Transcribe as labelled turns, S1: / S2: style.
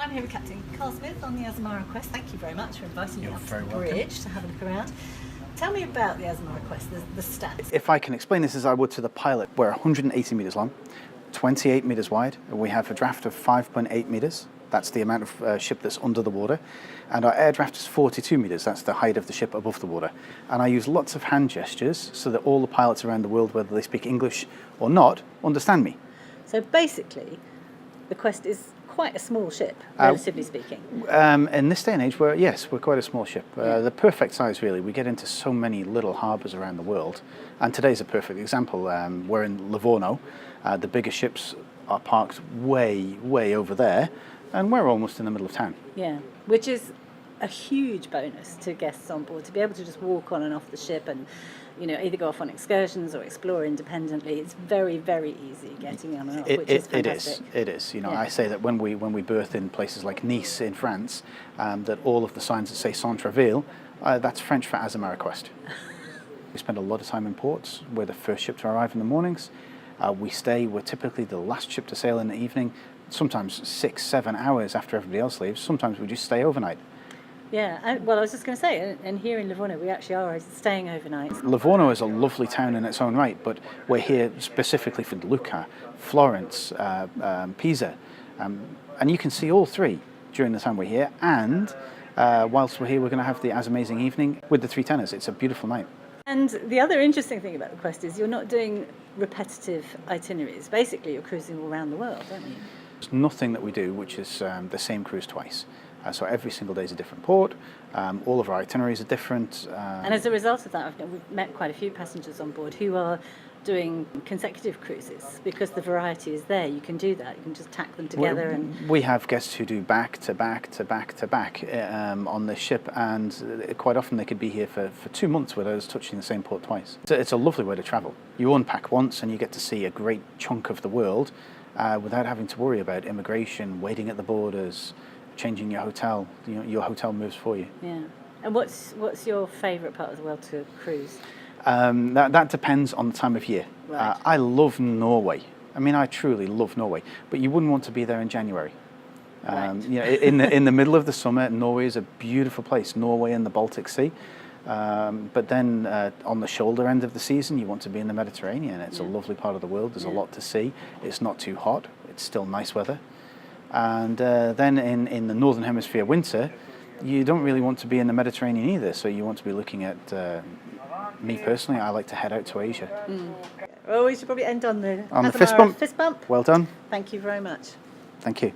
S1: I'm here with Captain Smith on the Azamara Quest. Thank you very much for inviting me up to the bridge to have a look around. Tell me about the Azamara Quest, the stats.
S2: If I can explain this as I would to the pilot, we're 180 metres long, 28 metres wide. We have a draft of 5.8 metres. That's the amount of ship that's under the water. And our air draft is 42 metres. That's the height of the ship above the water. And I use lots of hand gestures so that all the pilots around the world, whether they speak English or not, understand me.
S1: So basically, the Quest is quite a small ship, relatively speaking.
S2: In this day and age, we're quite a small ship. The perfect size, really. We get into so many little harbours around the world. And today's a perfect example. We're in Livorno. The bigger ships are parked way over there. And we're almost in the middle of town.
S1: Yeah, which is a huge bonus to guests on board, to be able to just walk on and off the ship and, you know, either go off on excursions or explore independently. It's very, very easy getting on and off, which is fantastic.
S2: It is. You know, I say that when we berth in places like Nice in France, that all of the signs that say Centreville, that's French for Azamara Quest. We spend a lot of time in ports. We're the first ship to arrive in the mornings. We're typically the last ship to sail in the evening, sometimes 6-7 hours after everybody else leaves. Sometimes we just stay overnight.
S1: Yeah, well, I was just going to say, and here in Livorno, we actually are staying overnight.
S2: Livorno is a lovely town in its own right, but we're here specifically for Lucca, Florence, Pisa, and you can see all three during the time we're here. And whilst we're here, we're going to have the as amazing evening with the three tenors. It's a beautiful night.
S1: And the other interesting thing about the Quest is you're not doing repetitive itineraries. Basically, you're cruising all around the world, aren't you?
S2: There's nothing that we do which is the same cruise twice. So every single day is a different port. All of our itineraries are different.
S1: And as a result of that, we've met quite a few passengers on board who are doing consecutive cruises because the variety is there. You can do that. You can just tack them together.
S2: We have guests who do back to back to back to back on this ship, and quite often they could be here for 2 months without us touching the same port twice. So it's a lovely way to travel. You unpack once and you get to see a great chunk of the world without having to worry about immigration, waiting at the borders, changing your hotel. You know, your hotel moves for you.
S1: Yeah. And what's your favourite part of the world to cruise?
S2: That depends on the time of year.
S1: Right.
S2: I love Norway. I mean, I truly love Norway, but you wouldn't want to be there in January.
S1: Right.
S2: You know, in the middle of the summer, Norway is a beautiful place. Norway and the Baltic Sea. But then on the shoulder end of the season, you want to be in the Mediterranean. It's a lovely part of the world. There's a lot to see. It's not too hot. It's still nice weather. And then in the Northern Hemisphere winter, you don't really want to be in the Mediterranean either. So you want to be looking at, me personally, I like to head out to Asia.
S1: Well, we should probably end on the
S2: fist bump.
S1: Fist bump.
S2: Well done.
S1: Thank you very much.
S2: Thank you.